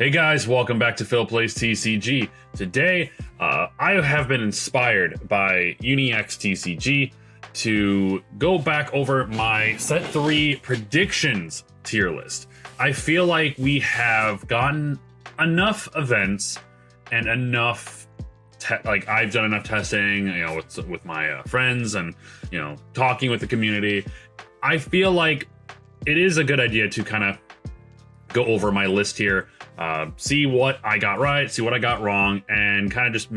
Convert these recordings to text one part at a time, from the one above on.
Hey guys, welcome back to Phil Plays TCG. Today, I have been inspired by UniX TCG to go back over my Set 3 predictions tier list. I feel like we have gotten enough events and enough, I've done enough testing, with my friends and, talking with the community. I feel like it is a good idea to kind of go over my list here. See what I got right, see what I got wrong, and kind of just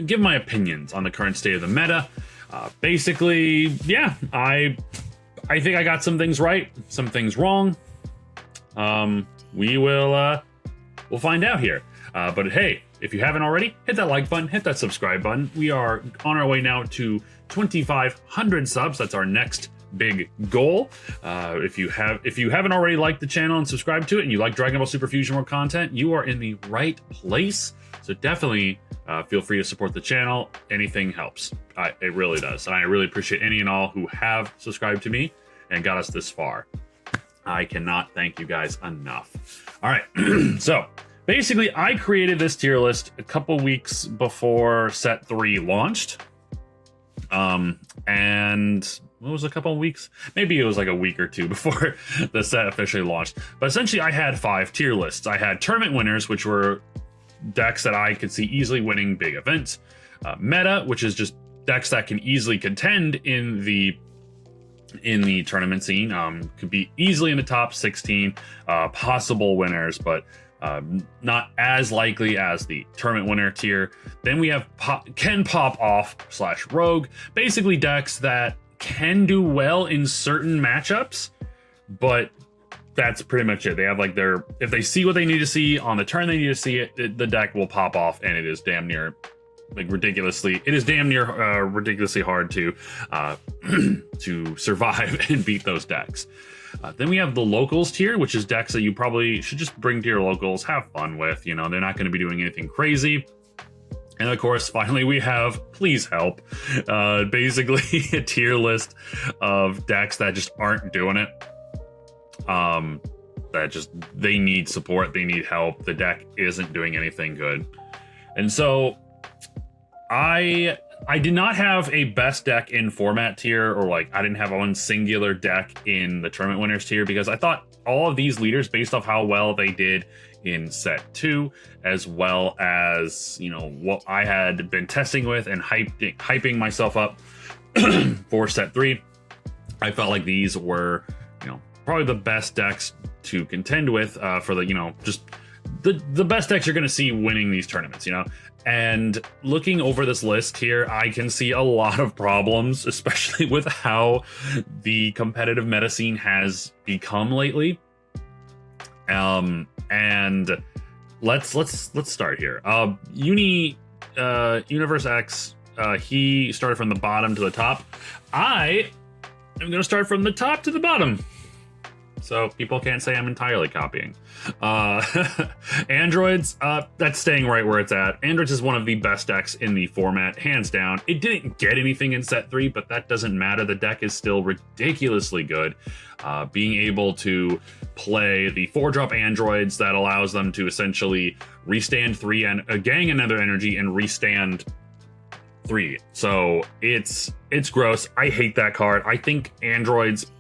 give my opinions on the current state of the meta. Basically, yeah, I think I got some things right, some things wrong. We'll find out here. But hey, if you haven't already, hit that like button, hit that subscribe button. We are on our way now to 2,500 subs. That's our next big goal. If you haven't already liked the channel and subscribed to it, and you like Dragon Ball Super Fusion World content, you are in the right place. So definitely feel free to support the channel. Anything helps. It really does. And I really appreciate any and all who have subscribed to me and got us this far. I cannot thank you guys enough. All right. So basically, I created this tier list a couple weeks before Set 3 launched. And it was a couple of weeks, maybe it was like a week or two before the set officially launched. But essentially, I had 5 tier lists. I had tournament winners, which were decks that I could see easily winning big events. Meta, which is just decks that can easily contend in the tournament scene. Could be easily in the top 16 possible winners, but not as likely as the tournament winner tier. Then we have can pop off / rogue, basically decks that can do well in certain matchups, but that's pretty much it. They have if they see what they need to see on the turn they need to see it, the deck will pop off, and it is damn near ridiculously hard to to survive and beat those decks. Then we have the locals tier, which is decks that you probably should just bring to your locals, have fun with. They're not going to be doing anything crazy. And of course, finally, we have Please Help. Basically, a tier list of decks that just aren't doing it. They need support, they need help. The deck isn't doing anything good. And so I did not have a best deck in format tier, or I didn't have one singular deck in the tournament winners tier, because I thought all of these leaders, based off how well they did in set 2, as well as what I had been testing with and hyping myself up for set 3, I felt like these were probably the best decks to contend with for just the best decks you're going to see winning these tournaments. And looking over this list here, I can see a lot of problems, especially with how the competitive meta scene has become lately. And let's start here. Universe X, he started from the bottom to the top. I am going to start from the top to the bottom, so people can't say I'm entirely copying. Androids, that's staying right where it's at. Androids is one of the best decks in the format, hands down. It didn't get anything in set 3, but that doesn't matter. The deck is still ridiculously good. Being able to play the 4-drop androids that allows them to essentially restand 3 and gang another energy and restand 3. So it's gross. I hate that card. I think androids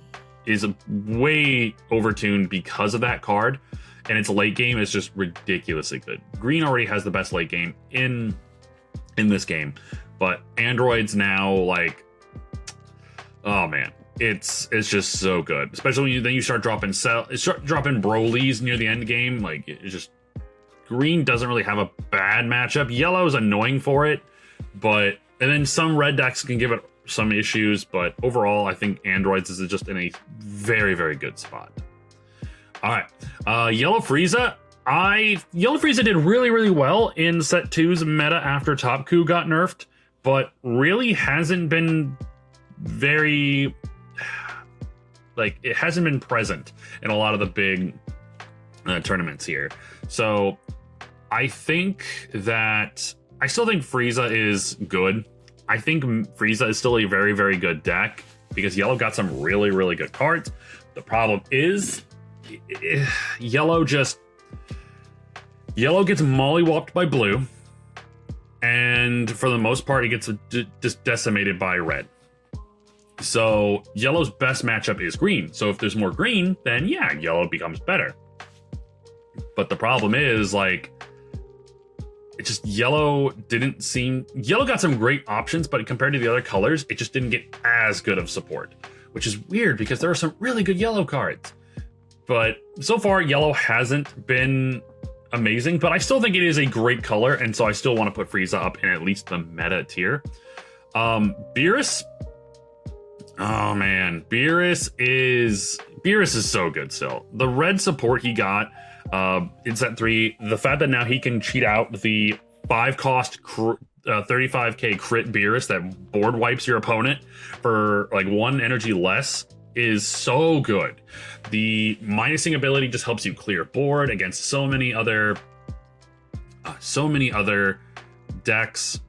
is way overtuned because of that card, and its late game is just ridiculously good. Green already has the best late game in this game, but androids now, oh man, it's just so good. Especially when you start dropping Brolys near the end game. It's just, green doesn't really have a bad matchup. Yellow is annoying for it, and then some red decks can give it some issues, but overall I think androids is just in a very, very good spot. All right, Yellow Frieza. Yellow Frieza did really, really well in set 2's meta after Top Coup got nerfed, but really hasn't been very it hasn't been present in a lot of the big tournaments here. So I still think Frieza is good. I think Frieza is still a very, very good deck because Yellow got some really, really good cards. The problem is Yellow just Yellow gets mollywopped by blue, and for the most part, it gets just decimated by red. So yellow's best matchup is green. So if there's more green, then yeah, yellow becomes better. But the problem is, like, it just yellow got some great options, but compared to the other colors, it just didn't get as good of support, which is weird because there are some really good yellow cards. But so far, yellow hasn't been amazing, but I still think it is a great color, and so I still want to put Frieza up in at least the meta tier. Beerus. Oh man, Beerus is so good still. The red support he got in set 3, the fact that now he can cheat out the 5-cost 35k crit Beerus that board wipes your opponent for like 1 energy less is so good. The minusing ability just helps you clear board against so many other decks.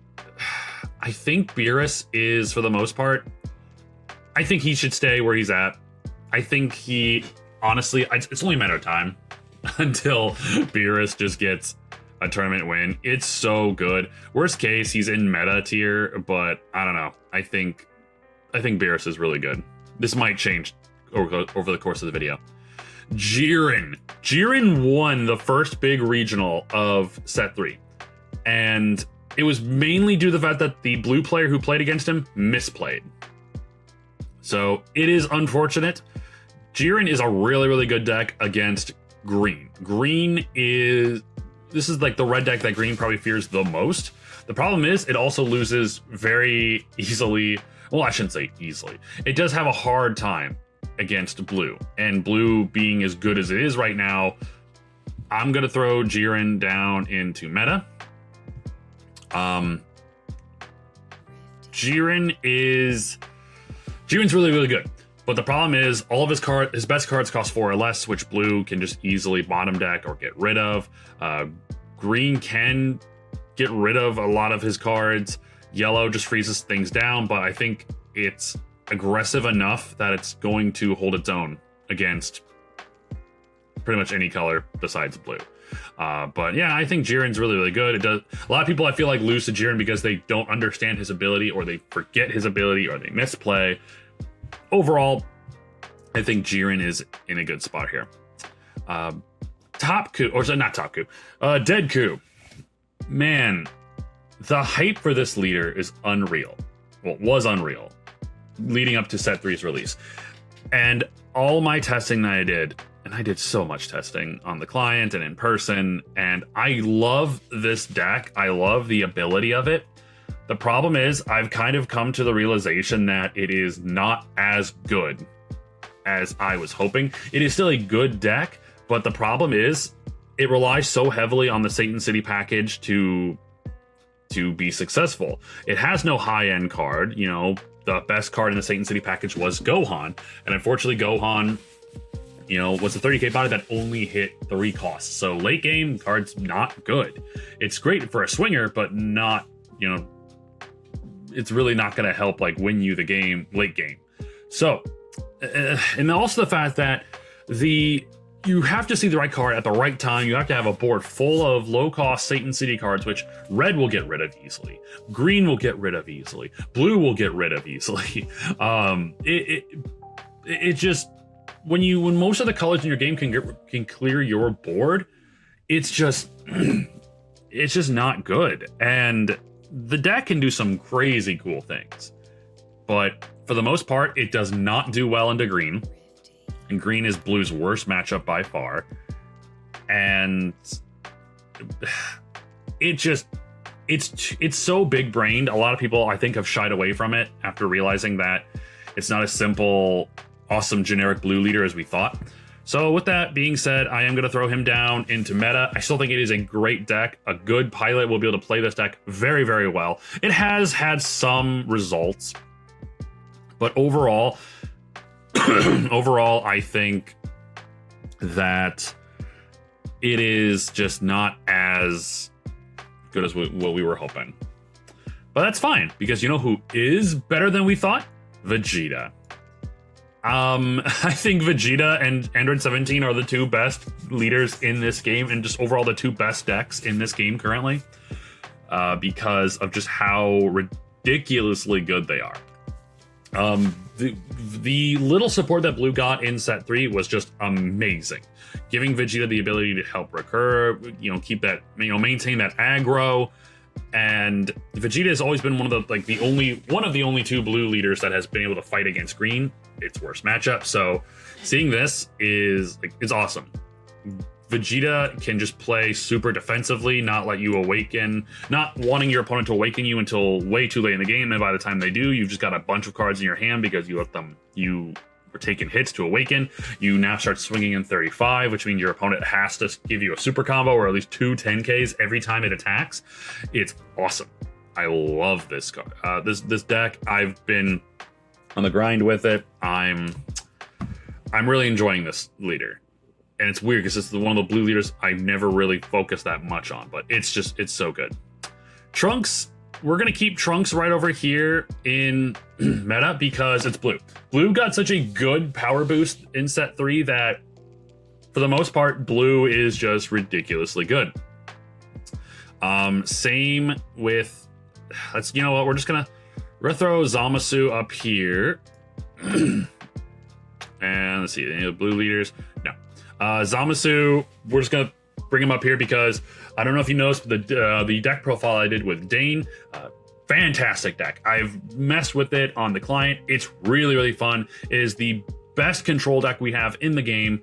I think Beerus is, for the most part, I think he should stay where he's at. I think honestly, it's only a matter of time until Beerus just gets a tournament win. It's so good. Worst case, he's in meta tier, but I don't know. I think Beerus is really good. This might change over the course of the video. Jiren. Jiren won the first big regional of set 3. And it was mainly due to the fact that the blue player who played against him misplayed. So it is unfortunate. Jiren is a really, really good deck against green. This is like the red deck that green probably fears the most. The problem is it also loses very easily. Well, I shouldn't say easily. It does have a hard time against blue. And blue being as good as it is right now, I'm going to throw Jiren down into meta. Jiren's really, really good. But the problem is all of his best cards cost 4 or less, which blue can just easily bottom deck or get rid of. Green can get rid of a lot of his cards. Yellow just freezes things down, but I think it's aggressive enough that it's going to hold its own against pretty much any color besides blue. But yeah, I think Jiren's really, really good. A lot of people, I feel like, lose to Jiren because they don't understand his ability, or they forget his ability, or they misplay. Overall, I think Jiren is in a good spot here. Top Coup, or not Top Coup, Dead Coup. Man, the hype for this leader is unreal. Well, was unreal leading up to set 3's release. And all my testing that I did, and I did so much testing on the client and in person, and I love this deck. I love the ability of it. The problem is I've kind of come to the realization that it is not as good as I was hoping. It is still a good deck, but the problem is it relies so heavily on the Satan City package to be successful. It has no high-end card. You know, the best card in the Satan City package was Gohan, and unfortunately Gohan, you know, was a 30k body that only hit 3 costs. So late game, card's not good. It's great for a swinger, but not, you know, it's really not going to help like win you the game late game. So, and also the fact that you have to see the right card at the right time. You have to have a board full of low-cost Satan City cards, which red will get rid of easily. Green will get rid of easily. Blue will get rid of easily. It just, when most of the colors in your game can clear your board, it's just not good. And the deck can do some crazy cool things, but for the most part, it does not do well into green. And green is blue's worst matchup by far. And it's so big brained. A lot of people, I think, have shied away from it after realizing that it's not a simple, awesome generic blue leader as we thought. So with that being said, I am going to throw him down into meta. I still think it is a great deck. A good pilot will be able to play this deck very, very well. It has had some results, but overall, I think that it is just not as good as what we were hoping. But that's fine, because you know who is better than we thought? Vegeta. I think Vegeta and Android 17 are the two best leaders in this game, and just overall the two best decks in this game currently, because of just how ridiculously good they are. The little support that Blue got in set 3 was just amazing, giving Vegeta the ability to help recur, keep that, maintain that aggro. And Vegeta has always been one of the only two blue leaders that has been able to fight against green, its worst matchup. So seeing this is awesome. Vegeta can just play super defensively, not let you awaken, not wanting your opponent to awaken you until way too late in the game. And by the time they do, you've just got a bunch of cards in your hand because you were taking hits to awaken. You now start swinging in 35, which means your opponent has to give you a super combo or at least 2 10Ks every time it attacks. It's awesome. I love this card. This deck. I've been on the grind with it. I'm really enjoying this leader. And it's weird because it's one of the blue leaders I never really focused that much on, but it's so good. Trunks, we're going to keep Trunks right over here in meta because it's blue. Blue got such a good power boost in set 3 that for the most part, blue is just ridiculously good. Same with, we're going to throw Zamasu up here. And let's see, any of the blue leaders? No. Zamasu, we're just going to bring him up here because I don't know if you noticed the deck profile I did with Dane. Fantastic deck. I've messed with it on the client. It's really, really fun. It is the best control deck we have in the game.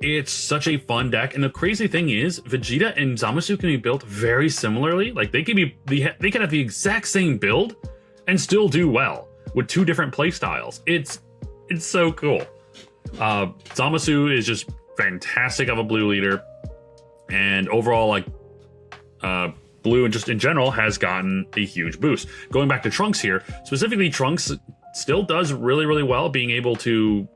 It's such a fun deck. And the crazy thing is, Vegeta and Zamasu can be built very similarly. Like they can have the exact same build and still do well with 2 different play styles. It's so cool. Zamasu is just fantastic of a blue leader, and overall, blue and just in general has gotten a huge boost. Going back to Trunks here, specifically, Trunks still does really, really well, being able to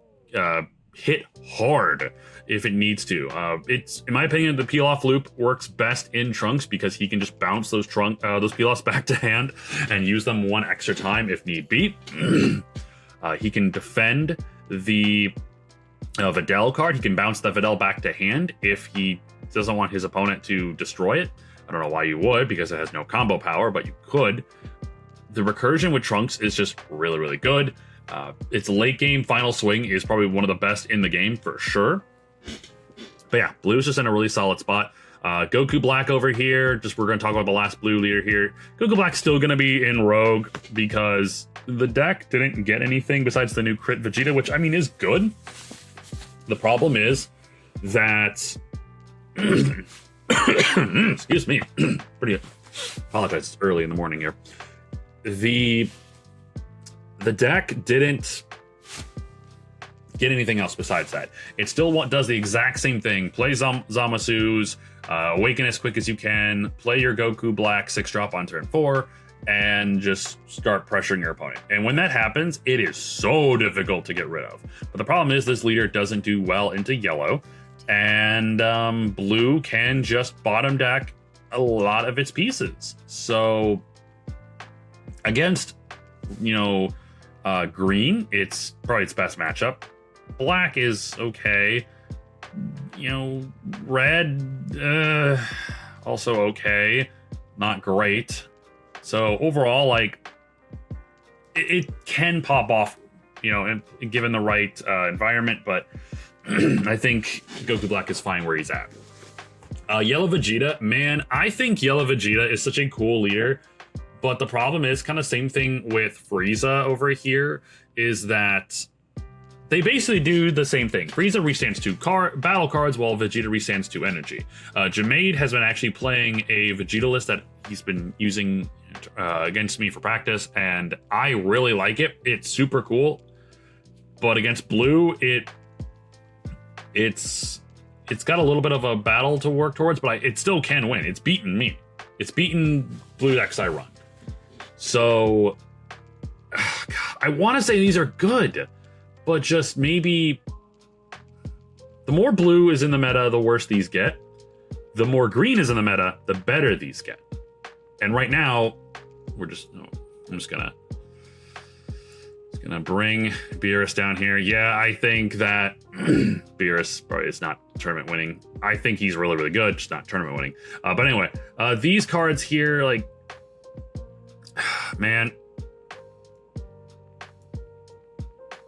hit hard if it needs to. It's, in my opinion, the peel-off loop works best in Trunks because he can just bounce those peel-offs back to hand and use them 1 extra time if need be. He can defend the Videl card. He can bounce the Videl back to hand if he doesn't want his opponent to destroy it. I don't know why you would, because it has no combo power, but you could. The recursion with Trunks is just really, really good. Its late game final swing is probably one of the best in the game for sure. But yeah, blue's just in a really solid spot. Goku Black over here, we're going to talk about the last blue leader here. Goku Black's still going to be in Rogue because the deck didn't get anything besides the new crit Vegeta, which I mean is good. The problem is that excuse me, apologize, it's early in the morning here. The deck didn't get anything else besides that. It still does the exact same thing. Play Zamasu's, awaken as quick as you can, play your Goku Black 6-drop on turn 4, and just start pressuring your opponent. And when that happens, it is so difficult to get rid of. But the problem is this leader doesn't do well into yellow, and blue can just bottom deck a lot of its pieces. So against, green, it's probably its best matchup. Black is okay. Red, also okay. Not great. So overall, it can pop off, given the right environment, but I think Goku Black is fine where he's at. Yellow Vegeta, man, I think Yellow Vegeta is such a cool leader, but the problem is kind of same thing with Frieza over here, is that they basically do the same thing. Frieza restands 2 battle cards while Vegeta restands 2 energy. Jamaid has been actually playing a Vegeta list that he's been using against me for practice, and I really like it. It's super cool, but against blue, it's got a little bit of a battle to work towards, but it still can win. It's beaten me. It's beaten blue decks I run. So God, I want to say these are good, but just maybe the more blue is in the meta, the worse these get. The more green is in the meta, the better these get. And right now, I'm just gonna Gonna bring Beerus down here. Yeah, I think that Beerus probably is not tournament winning. I think he's really, really good, just not tournament winning. But anyway, these cards here, like, man,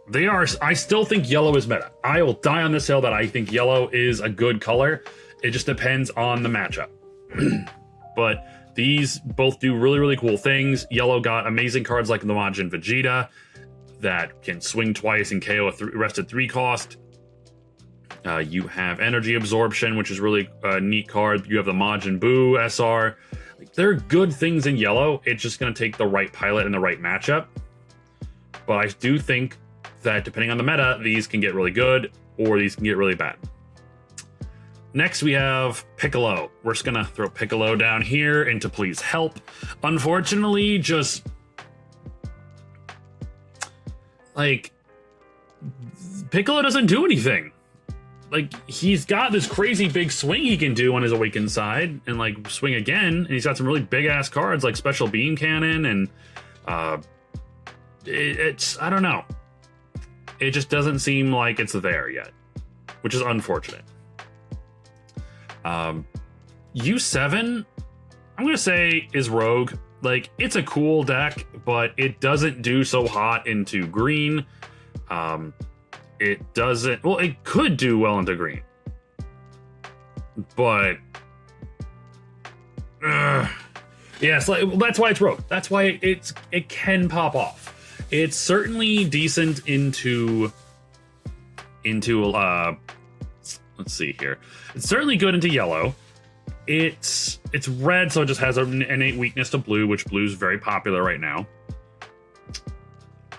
they are. I still think yellow is meta. I will die on this hill that I think yellow is a good color. It just depends on the matchup. But these both do really, really cool things. Yellow got amazing cards like the Majin Vegeta that can swing twice and KO a rested 3 cost. You have Energy Absorption, which is really a neat card. You have the Majin Buu SR. Like, they're good things in yellow. It's just going to take the right pilot and the right matchup. But I do think that depending on the meta, these can get really good or these can get really bad. Next, we have Piccolo. We're just going to throw Piccolo down here into Please Help. Unfortunately, just like Piccolo doesn't do anything. Like, he's got this crazy big swing he can do on his awakened side and like swing again, and he's got some really big ass cards like Special Beam Cannon, and it's I don't know, it just doesn't seem like it's there yet, which is unfortunate. U7, I'm gonna say, is rogue. Like, it's a cool deck, but it doesn't do so hot into green. It doesn't, well, it could do well into green, but yeah, so that's why it's rogue. That's why it can pop off. It's certainly decent into let's see here. It's certainly good into yellow. It's red, so it just has an innate weakness to blue, which blue's very popular right now.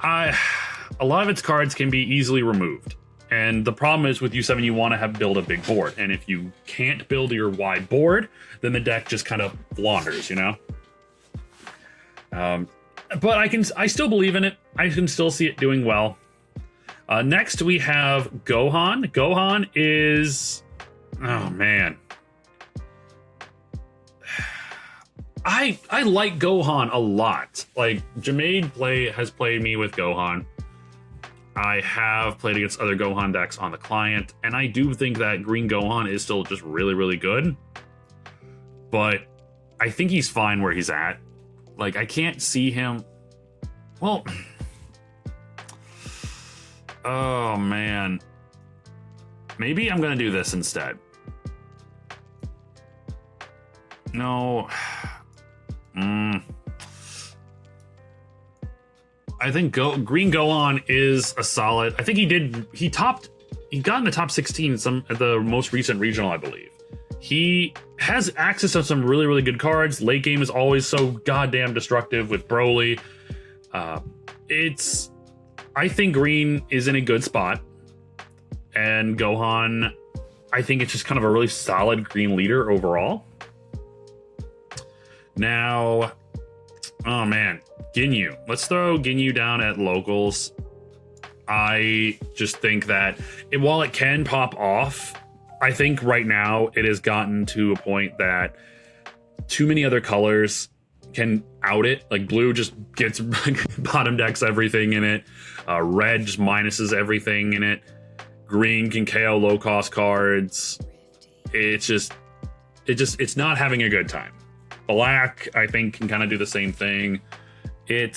A lot of its cards can be easily removed. And the problem is with U7, you want to build a big board. And if you can't build your wide board, then the deck just kind of flounders, you know? But I still believe in it. I can still see it doing well. Next, we have Gohan. Gohan is, oh man. I like Gohan a lot. Like, Jamaid has played me with Gohan. I have played against other Gohan decks on the client, and I do think that Green Gohan is still just really, really good. But I think he's fine where he's at. Like, I can't see him. Well, oh man. Maybe I'm gonna do this instead. No. I think Green Gohan is a solid. I think he got in the top 16 at the most recent regional, I believe. He has access to some really, really good cards. Late game is always so goddamn destructive with Broly. I think Green is in a good spot. And Gohan, I think it's just kind of a really solid green leader overall. Now, oh man, Ginyu. Let's throw Ginyu down at locals. I just think that while it can pop off, I think right now it has gotten to a point that too many other colors can out it. Like, blue just gets bottom decks everything in it. Red just minuses everything in it. Green can KO low cost cards. It's not having a good time. Black, I think, can kind of do the same thing. I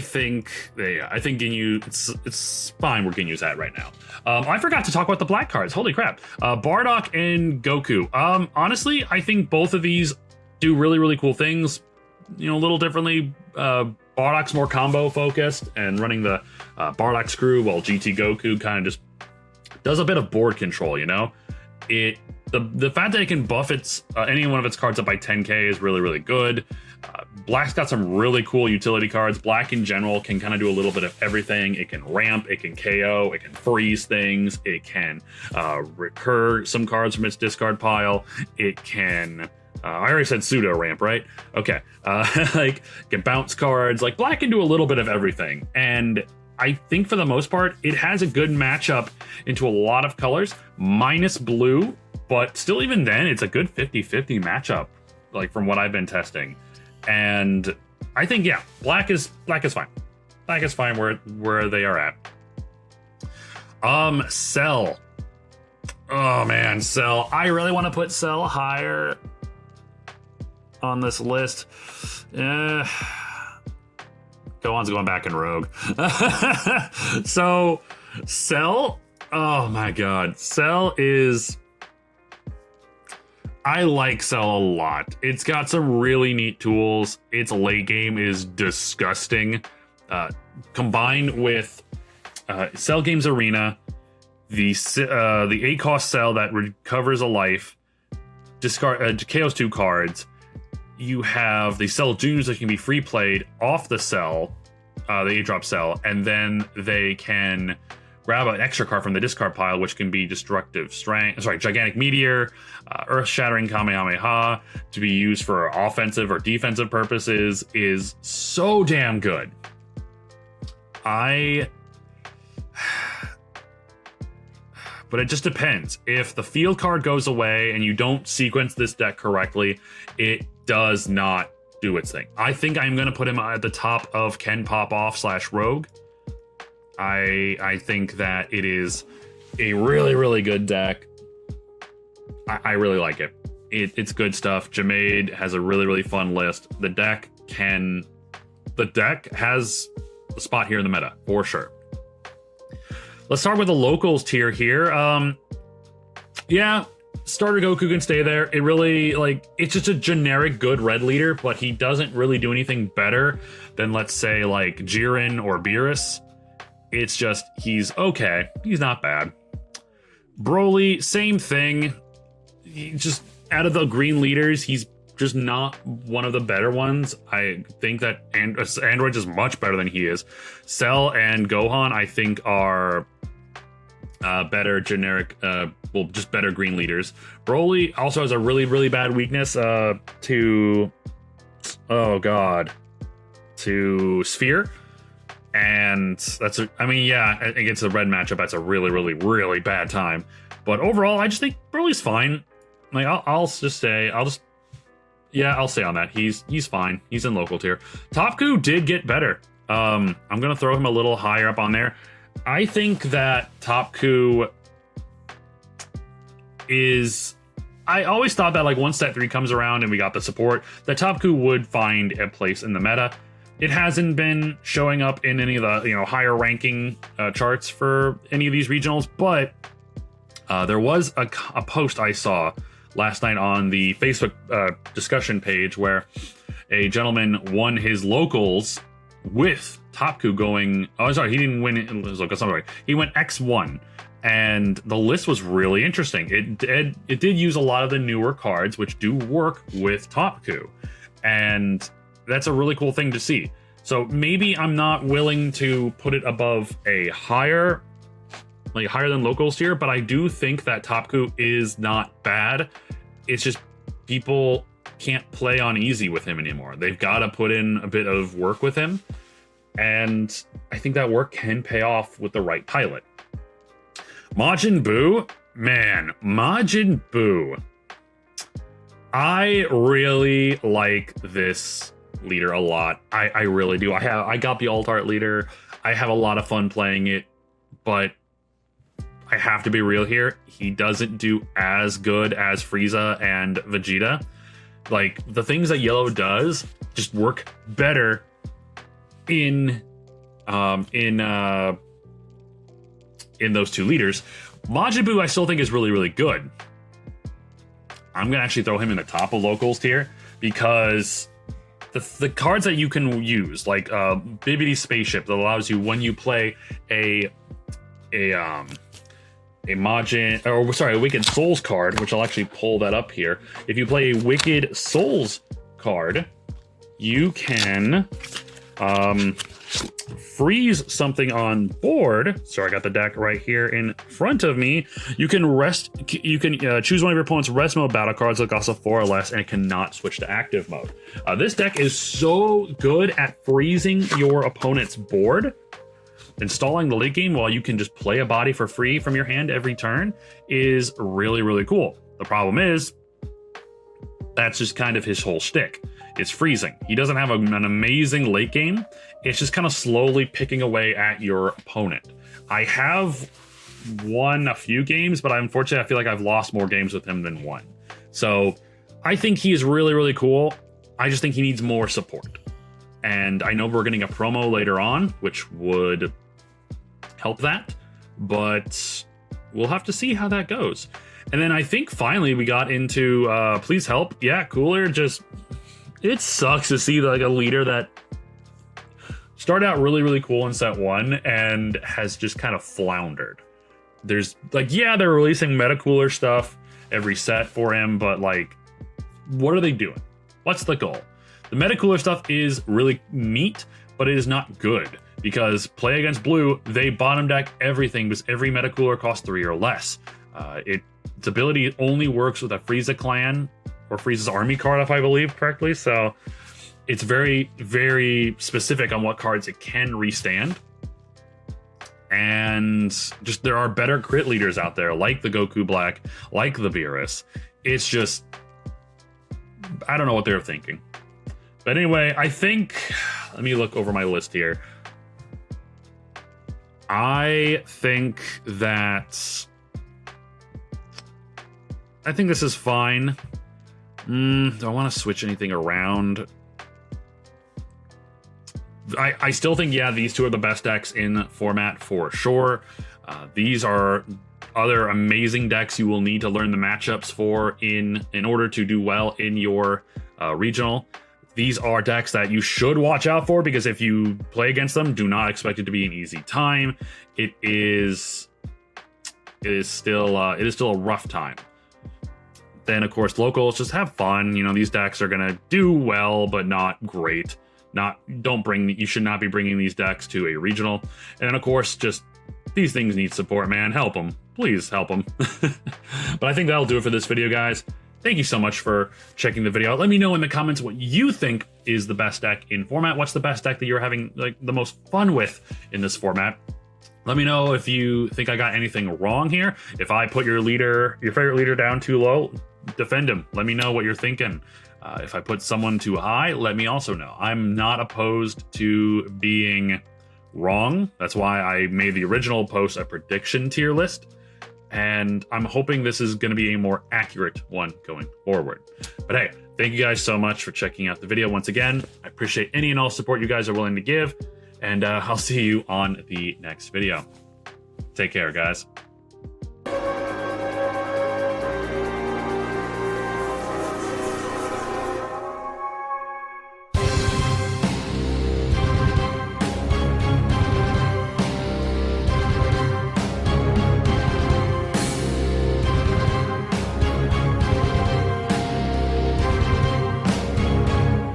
think Ginyu, it's fine where Ginyu's at right now. I forgot to talk about the black cards. Holy crap. Bardock and Goku. Honestly, I think both of these do really, really cool things, you know, a little differently. Bardock's more combo focused and running the Bardock screw, while GT Goku kind of just does a bit of board control, you know? The fact that it can buff any one of its cards up by 10k is really, really good. Black's got some really cool utility cards. Black in general can kind of do a little bit of everything. It can ramp, it can KO, it can freeze things, it can recur some cards from its discard pile. It can, I already said pseudo ramp, right? Okay, like, it can bounce cards. Like, Black can do a little bit of everything. And I think for the most part, it has a good matchup into a lot of colors, minus blue, but still, even then, it's a good 50-50 matchup, like, from what I've been testing. And I think, yeah, black is fine. Black is fine where they are at. Cell. Oh man, Cell. I really want to put Cell higher on this list. Gohan's going back in Rogue. So, Cell. Oh my god. Cell is... I like Cell a lot. It's got some really neat tools. Its late game is disgusting. Combined with Cell Games Arena, the 8-cost Cell that recovers a life, discard KOs 2 cards. You have the Cell Juniors that can be free played off the Cell, the 8-drop Cell, and then they can grab an extra card from the discard pile, which can be Destructive Strength, Gigantic Meteor, Earth-Shattering Kamehameha, to be used for offensive or defensive purposes, is so damn good. But it just depends. If the field card goes away and you don't sequence this deck correctly, it does not do its thing. I think I'm going to put him at the top of Ken Pop-Off / Rogue. I think that it is a really, really good deck. I really like it. It's good stuff. Jamaid has a really, really fun list. The deck has a spot here in the meta, for sure. Let's start with the locals tier here. Yeah, starter Goku can stay there. It really, it's just a generic good red leader, but he doesn't really do anything better than, let's say, like Jiren or Beerus. It's just, he's okay. He's not bad. Broly, same thing. He just, out of the green leaders, he's just not one of the better ones. I think that Android is much better than he is. Cell and Gohan, I think, are better generic, just better green leaders. Broly also has a really, really bad weakness to Sphere. And that's, against the red matchup, that's a really, really, really bad time. But overall, I just think Broly's fine. I'll stay on that. He's fine. He's in local tier. Topku did get better. I'm gonna throw him a little higher up on there. I think that Topku is... I always thought that once Set 3 comes around and we got the support, that Topku would find a place in the meta. It hasn't been showing up in any of the higher ranking charts for any of these regionals, but there was a post I saw last night on the Facebook discussion page where a gentleman won his locals with Topku going... Oh, sorry, he didn't win his locals. Sorry, he went X1, and the list was really interesting. It did use a lot of the newer cards, which do work with Topku, and that's a really cool thing to see. So maybe I'm not willing to put it above a higher than locals tier, but I do think that Topku is not bad. It's just people can't play on easy with him anymore. They've got to put in a bit of work with him, and I think that work can pay off with the right pilot. Majin Buu, man, Majin Buu. I really like this leader a lot. I really do. I got the alt art leader. I have a lot of fun playing it, but I have to be real here. He doesn't do as good as Frieza and Vegeta. The things that Yellow does just work better in those two leaders. Majin Buu I still think is really, really good. I'm gonna actually throw him in the top of locals tier because the cards that you can use, like Bibbidi Spaceship, that allows you, when you play a Wicked Souls card, which I'll actually pull that up here. If you play a Wicked Souls card, you can freeze something on board. So I got the deck right here in front of me. You can choose one of your opponent's rest mode battle cards that cost a 4 or less, and it cannot switch to active mode. This deck is so good at freezing your opponent's board. Installing the late game while you can just play a body for free from your hand every turn is really, really cool. The problem is, that's just kind of his whole shtick. is freezing. He doesn't have an amazing late game. It's just kind of slowly picking away at your opponent. I have won a few games, but unfortunately, I feel like I've lost more games with him than won. So I think he is really, really cool. I just think he needs more support. And I know we're getting a promo later on, which would help that, but we'll have to see how that goes. And then I think finally we got into please help. Yeah, Cooler. Just, it sucks to see like a leader that started out really, really cool in set 1 and has just kind of floundered. There's like, yeah, they're releasing meta cooler stuff every set for him, but like, what are they doing? What's the goal? The meta cooler stuff is really neat, but it is not good because play against blue, they bottom deck everything because every meta cooler costs 3 or less. Its ability only works with a Frieza clan or Frieza's army card, if I believe correctly. So it's very, very specific on what cards it can restand. And just there are better crit leaders out there, like the Goku Black, like the Beerus. It's just, I don't know what they're thinking. But anyway, I think, let me look over my list here. I think this is fine. Do I want to switch anything around? I still think, yeah, these two are the best decks in format for sure. These are other amazing decks you will need to learn the matchups for in order to do well in your regional. These are decks that you should watch out for because if you play against them, do not expect it to be an easy time. It is still a rough time. Then of course locals, just have fun. You know, these decks are gonna do well, but not great. You should not be bringing these decks to a regional. And then of course, just these things need support, man. Help them, please help them. But I think that'll do it for this video, guys. Thank you so much for checking the video out. Let me know in the comments what you think is the best deck in format. What's the best deck that you're having like the most fun with in this format? Let me know if you think I got anything wrong here. If I put your favorite leader down too low, defend him. Let me know what you're thinking. If I put someone too high, let me also know. I'm not opposed to being wrong. That's why I made the original post a prediction tier list. And I'm hoping this is going to be a more accurate one going forward. But hey, thank you guys so much for checking out the video once again. I appreciate any and all support you guys are willing to give. And I'll see you on the next video. Take care, guys.